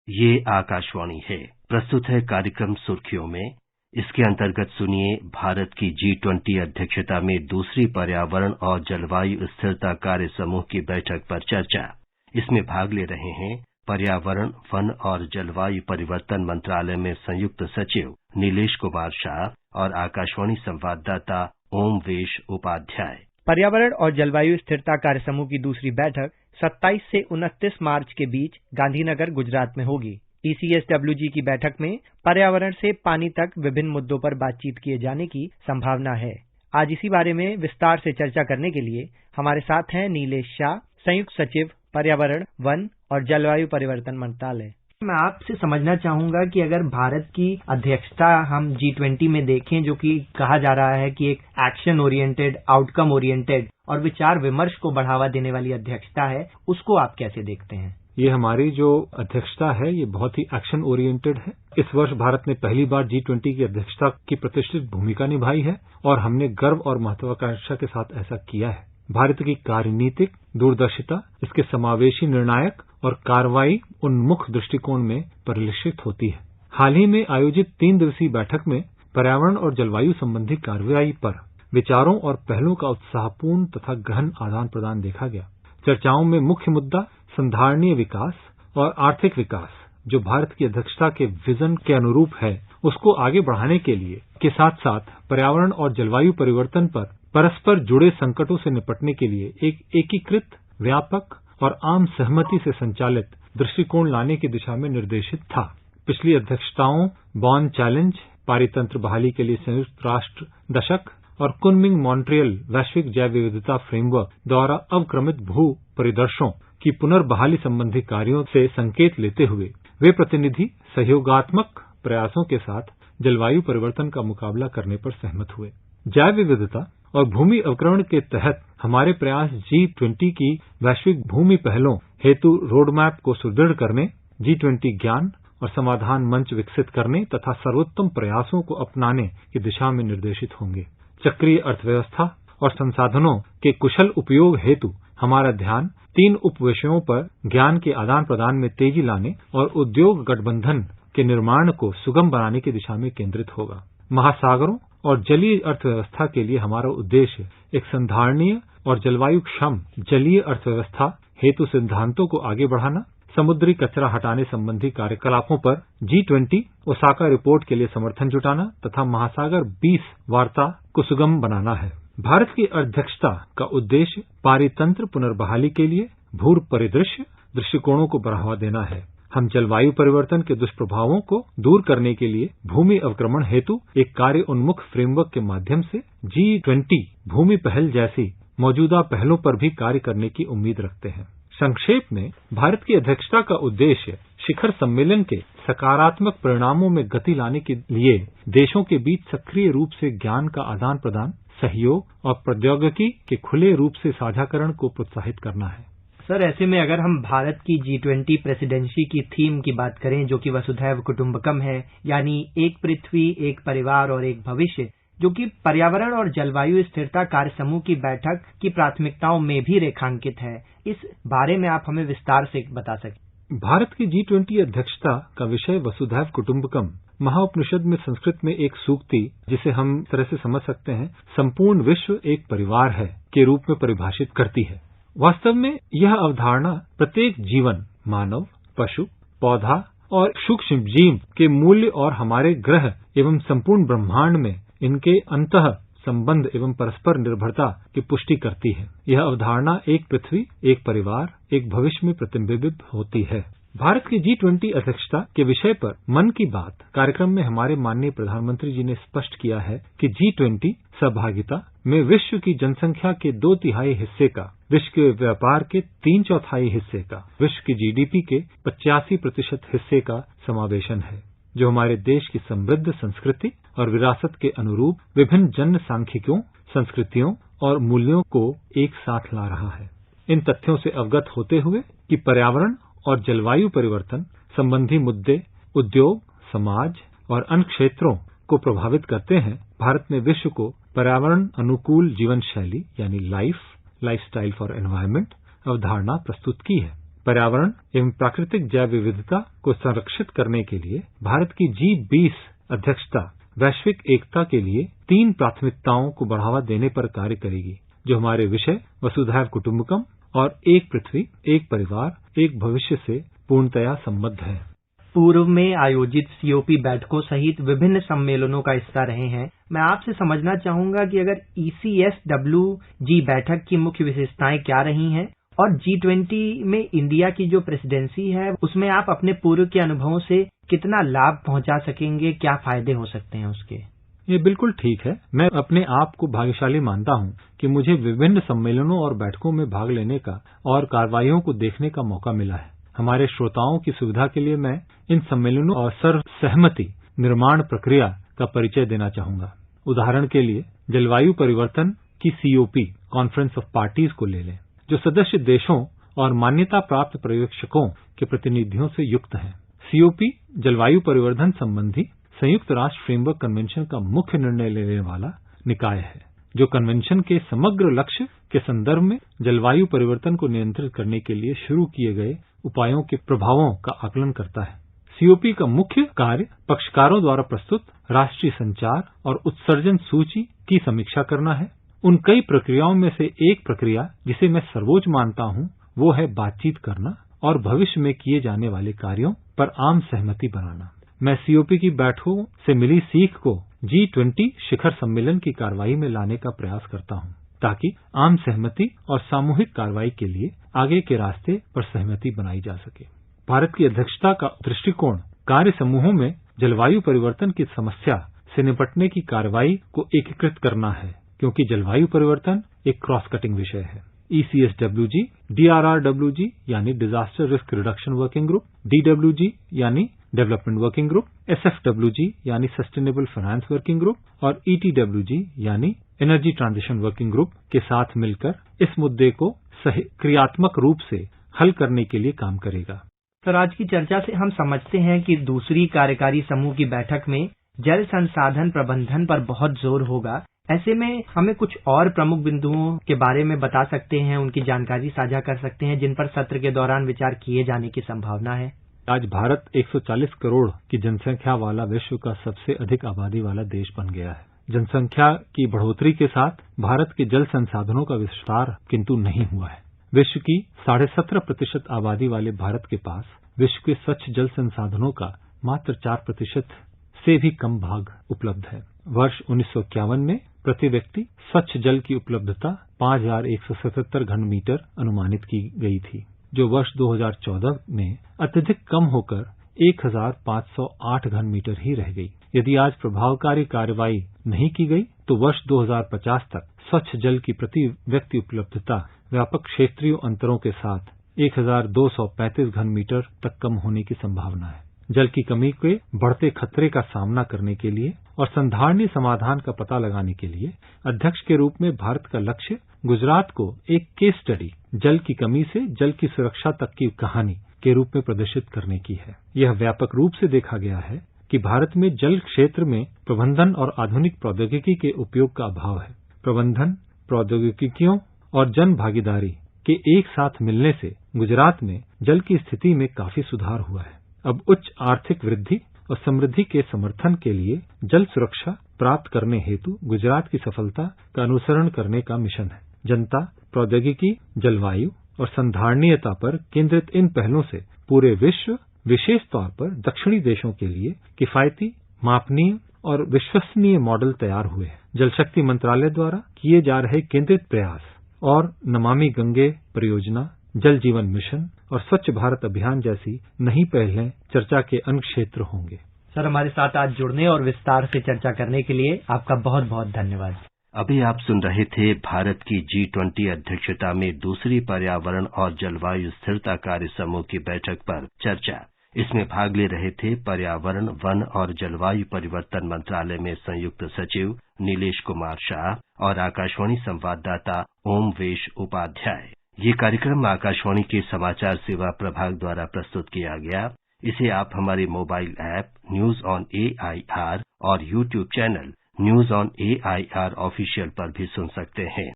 ये आकाशवाणी है। प्रस्तुत है कार्यक्रम सुर्खियों में। इसके अंतर्गत सुनिए भारत की G20 अध्यक्षता में दूसरी पर्यावरण और जलवायु स्थिरता कार्य समूह की बैठक पर चर्चा। इसमें भाग ले रहे हैं पर्यावरण, वन और जलवायु परिवर्तन मंत्रालय में संयुक्त सचिव नीलेश कुमार शाह और आकाशवाणी संवाददाता ओमवेश उपाध्याय। पर्यावरण और जलवायु स्थिरता कार्य समूह की दूसरी बैठक 27 से 29 मार्च के बीच गांधीनगर, गुजरात में होगी। TCSWG की बैठक में पर्यावरण से पानी तक विभिन्न मुद्दों पर बातचीत किए जाने की संभावना है। आज इसी बारे में विस्तार से चर्चा करने के लिए हमारे साथ हैं नीलेश शाह, संयुक्त सचिव पर्यावरण, वन और जलवायु परिवर्तन मंत्रालय। मैं आपसे समझना चाहूंगा कि अगर भारत की अध्यक्षता हम G20 में देखें, जो कि कहा जा रहा है कि एक एक्शन ओरिएंटेड, आउटकम ओरिएंटेड और विचार विमर्श को बढ़ावा देने वाली अध्यक्षता है, उसको आप कैसे देखते हैं? ये हमारी जो अध्यक्षता है ये बहुत ही एक्शन ओरिएंटेड है। इस वर्ष भारत ने पहली बार G20 की अध्यक्षता की प्रतिष्ठित भूमिका निभाई है और हमने गर्व और महत्वाकांक्षा के साथ ऐसा किया है। भारत की कार्यनीतिक दूरदर्शिता, इसके समावेशी, निर्णायक और कार्रवाई उन्मुख दृष्टिकोण में परिलक्षित होती है। हाल ही में आयोजित 3 दिवसीय बैठक में पर्यावरण और जलवायु संबंधी कार्रवाई पर विचारों और पहलों का उत्साहपूर्ण तथा गहन आदान प्रदान देखा गया। चर्चाओं में मुख्य मुद्दा संधारणीय विकास और आर्थिक विकास, जो भारत की अध्यक्षता के विजन के अनुरूप है, उसको आगे बढ़ाने के लिए के साथ साथ पर्यावरण और जलवायु परिवर्तन पर परस्पर जुड़े संकटों से निपटने के लिए एक एकीकृत, व्यापक और आम सहमति से संचालित दृष्टिकोण लाने की दिशा में निर्देशित था। पिछली अध्यक्षताओं बॉन चैलेंज, पारितंत्र बहाली के लिए संयुक्त राष्ट्र दशक और कुनमिंग मॉन्ट्रियल वैश्विक जैव विविधता फ्रेमवर्क द्वारा अवक्रमित भू परिदृश्यों की पुनर्बहाली संबंधी कार्यों से संकेत लेते हुए वे प्रतिनिधि सहयोगात्मक प्रयासों के साथ जलवायु परिवर्तन का मुकाबला करने पर सहमत हुए। जैव विविधता और भूमि अवक्रमण के तहत हमारे प्रयास G20 की वैश्विक भूमि पहलों हेतु रोडमैप को सुदृढ़ करने, G20 ज्ञान और समाधान मंच विकसित करने तथा सर्वोत्तम प्रयासों को अपनाने की दिशा में निर्देशित होंगे। चक्रीय अर्थव्यवस्था और संसाधनों के कुशल उपयोग हेतु हमारा ध्यान 3 उप विषयों पर ज्ञान के आदान प्रदान में तेजी लाने और उद्योग गठबंधन के निर्माण को सुगम बनाने की दिशा में केंद्रित होगा। महासागरों और जलीय अर्थव्यवस्था के लिए हमारा उद्देश्य एक संधारणीय और जलवायु क्षम जलीय अर्थव्यवस्था हेतु सिद्धांतों को आगे बढ़ाना, समुद्री कचरा हटाने संबंधी कार्यकलापों पर G20 ओसाका रिपोर्ट के लिए समर्थन जुटाना तथा महासागर 20 वार्ता को सुगम बनाना है। भारत की अध्यक्षता का उद्देश्य पारितंत्र पुनर्बहाली के लिए भू परिदृश्य दृष्टिकोणों को बढ़ावा देना है। हम जलवायु परिवर्तन के दुष्प्रभावों को दूर करने के लिए भूमि अवक्रमण हेतु एक कार्य उन्मुख फ्रेमवर्क के माध्यम से G20 भूमि पहल जैसी मौजूदा पहलों पर भी कार्य करने की उम्मीद रखते हैं। संक्षेप में, भारत की अध्यक्षता का उद्देश्य शिखर सम्मेलन के सकारात्मक परिणामों में गति लाने के लिए देशों के बीच सक्रिय रूप से ज्ञान का आदान प्रदान, सहयोग और प्रौद्योगिकी के खुले रूप से साझाकरण को प्रोत्साहित करना है। सर, ऐसे में अगर हम भारत की G20 प्रेसिडेंसी की थीम की बात करें, जो कि वसुधैव कुटुंबकम है, यानी एक पृथ्वी, एक परिवार और एक भविष्य, जो कि पर्यावरण और जलवायु स्थिरता कार्य समूह की बैठक की प्राथमिकताओं में भी रेखांकित है, इस बारे में आप हमें विस्तार से बता सकें? भारत की G20 अध्यक्षता का विषय वसुधैव कुटुंबकम महाउपनिषद में संस्कृत में एक सूक्ति, जिसे हम तरह से समझ सकते हैं संपूर्ण विश्व एक परिवार है, के रूप में परिभाषित करती है। वास्तव में यह अवधारणा प्रत्येक जीवन, मानव, पशु, पौधा और सूक्ष्म जीव के मूल्य और हमारे ग्रह एवं संपूर्ण ब्रह्मांड में इनके अंतः संबंध एवं परस्पर निर्भरता की पुष्टि करती है। यह अवधारणा एक पृथ्वी, एक परिवार, एक भविष्य में प्रतिबिंबित होती है। भारत की G20 अध्यक्षता के विषय पर मन की बात कार्यक्रम में हमारे माननीय प्रधानमंत्री जी ने स्पष्ट किया है कि G20 सहभागिता में विश्व की जनसंख्या के 2/3 हिस्से का, विश्व के व्यापार के 3/4 हिस्से का, विश्व की GDP के 85% हिस्से का समावेशन है, जो हमारे देश की समृद्ध संस्कृति और विरासत के अनुरूप विभिन्न जनसांख्यिकीयों, संस्कृतियों और मूल्यों को एक साथ ला रहा है। इन तथ्यों से अवगत होते हुए कि पर्यावरण और जलवायु परिवर्तन संबंधी मुद्दे उद्योग, समाज और अन्य क्षेत्रों को प्रभावित करते हैं, भारत ने विश्व को पर्यावरण अनुकूल जीवन शैली यानी लाइफस्टाइल फॉर एनवायरनमेंट अवधारणा प्रस्तुत की है। पर्यावरण एवं प्राकृतिक जैव विविधता को संरक्षित करने के लिए भारत की G20 अध्यक्षता वैश्विक एकता के लिए 3 प्राथमिकताओं को बढ़ावा देने पर कार्य करेगी, जो हमारे विषय वसुधैव कुटुंबकम और एक पृथ्वी, एक परिवार, एक भविष्य से पूर्णतया संबद्ध है। पूर्व में आयोजित COP बैठकों सहित विभिन्न सम्मेलनों का हिस्सा रहे हैं। मैं आपसे समझना चाहूंगा कि अगर ECSWG बैठक की मुख्य विशेषताएं क्या रही हैं और G20 में इंडिया की जो प्रेसिडेंसी है उसमें आप अपने पूर्व के अनुभवों से कितना लाभ पहुंचा सकेंगे, क्या फायदे हो सकते हैं उसके? ये बिल्कुल ठीक है। मैं अपने आप को भाग्यशाली मानता हूं कि मुझे विभिन्न सम्मेलनों और बैठकों में भाग लेने का और कार्रवाइयों को देखने का मौका मिला है। हमारे श्रोताओं की सुविधा के लिए मैं इन सम्मेलनों और सर्वसहमति निर्माण प्रक्रिया का परिचय देना चाहूंगा। उदाहरण के लिए जलवायु परिवर्तन की COP कॉन्फ्रेंस ऑफ पार्टीज को ले लें, जो सदस्य देशों और मान्यता प्राप्त पर्यवेक्षकों के प्रतिनिधियों से युक्त है। COP जलवायु परिवर्तन संबंधी संयुक्त राष्ट्र फ्रेमवर्क कन्वेंशन का मुख्य निर्णय लेने वाला निकाय है, जो कन्वेंशन के समग्र लक्ष्य के संदर्भ में जलवायु परिवर्तन को नियंत्रित करने के लिए शुरू किए गए उपायों के प्रभावों का आकलन करता है। COP का मुख्य कार्य पक्षकारों द्वारा प्रस्तुत राष्ट्रीय संचार और उत्सर्जन सूची की समीक्षा करना है। उन कई प्रक्रियाओं में से एक प्रक्रिया जिसे मैं सर्वोच्च मानता हूं, वो है बातचीत करना और भविष्य में किए जाने वाले कार्यों पर आम सहमति बनाना। मैं COP की बैठकों से मिली सीख को G20 शिखर सम्मेलन की कार्रवाई में लाने का प्रयास करता हूं, ताकि आम सहमति और सामूहिक कार्रवाई के लिए आगे के रास्ते पर सहमति बनाई जा सके। भारत की अध्यक्षता का दृष्टिकोण कार्य समूहों में जलवायु परिवर्तन की समस्या से निपटने की कार्रवाई को एकीकृत करना है, क्योंकि जलवायु परिवर्तन एक क्रॉस कटिंग विषय है। ECSWG, DRRWG यानी disaster risk reduction working group, DWG यानी डेवलपमेंट वर्किंग ग्रुप, SFWG यानी सस्टेनेबल फाइनेंस वर्किंग ग्रुप और ETWG यानी एनर्जी ट्रांजिशन वर्किंग ग्रुप के साथ मिलकर इस मुद्दे को क्रियात्मक रूप से हल करने के लिए काम करेगा। सर, आज की चर्चा से हम समझते हैं कि दूसरी कार्यकारी समूह की बैठक में जल संसाधन प्रबंधन पर बहुत जोर होगा। ऐसे में हमें कुछ और प्रमुख बिंदुओं के बारे में बता सकते हैं, उनकी जानकारी साझा कर सकते हैं जिन पर सत्र के दौरान विचार किए जाने की संभावना है? आज भारत 140 करोड़ की जनसंख्या वाला विश्व का सबसे अधिक आबादी वाला देश बन गया है। जनसंख्या की बढ़ोतरी के साथ भारत के जल संसाधनों का विस्तार किंतु नहीं हुआ है। विश्व की 17.5% आबादी वाले भारत के पास विश्व के स्वच्छ जल संसाधनों का मात्र 4% से भी कम भाग उपलब्ध है। वर्ष 1951 में प्रति व्यक्ति स्वच्छ जल की उपलब्धता 5,177 घन मीटर अनुमानित की गई थी, जो वर्ष 2014 में अत्यधिक कम होकर 1,508 घन मीटर ही रह गई। यदि आज प्रभावकारी कार्रवाई नहीं की गई तो वर्ष 2050 तक स्वच्छ जल की प्रति व्यक्ति उपलब्धता व्यापक क्षेत्रीय अंतरों के साथ 1,235 घन मीटर तक कम होने की संभावना है। जल की कमी के बढ़ते खतरे का सामना करने के लिए और संधारणीय समाधान का पता लगाने के लिए अध्यक्ष के रूप में भारत का लक्ष्य गुजरात को एक केस स्टडी जल की कमी से जल की सुरक्षा तक की कहानी के रूप में प्रदर्शित करने की है। यह व्यापक रूप से देखा गया है कि भारत में जल क्षेत्र में प्रबंधन और आधुनिक प्रौद्योगिकी के उपयोग का अभाव है। प्रबंधन, प्रौद्योगिकियों और जन भागीदारी के एक साथ मिलने से गुजरात में जल की स्थिति में काफी सुधार हुआ है। अब उच्च आर्थिक वृद्धि और समृद्धि के समर्थन के लिए जल सुरक्षा प्राप्त करने हेतु गुजरात की सफलता का अनुसरण करने का मिशन है। जनता, प्रौद्योगिकी, जलवायु और संधारणीयता पर केंद्रित इन पहलों से पूरे विश्व, विशेष तौर पर दक्षिणी देशों के लिए किफायती, मापनीय और विश्वसनीय मॉडल तैयार हुए हैं। जल शक्ति मंत्रालय द्वारा किए जा रहे केंद्रित प्रयास और नमामि गंगे परियोजना, जल जीवन मिशन और स्वच्छ भारत अभियान जैसी नई पहलें चर्चा के अन्य क्षेत्र होंगे। सर, हमारे साथ आज जुड़ने और विस्तार से चर्चा करने के लिए आपका बहुत बहुत धन्यवाद। अभी आप सुन रहे थे भारत की G20 अध्यक्षता में दूसरी पर्यावरण और जलवायु स्थिरता कार्य समूह की बैठक पर चर्चा। इसमें भाग ले रहे थे पर्यावरण, वन और जलवायु परिवर्तन मंत्रालय में संयुक्त सचिव नीलेश कुमार शाह और आकाशवाणी संवाददाता ओमवेश उपाध्याय। ये कार्यक्रम आकाशवाणी के समाचार सेवा प्रभाग द्वारा प्रस्तुत किया गया। इसे आप हमारे mobile app news on AIR और YouTube channel news on AIR official पर भी सुन सकते हैं।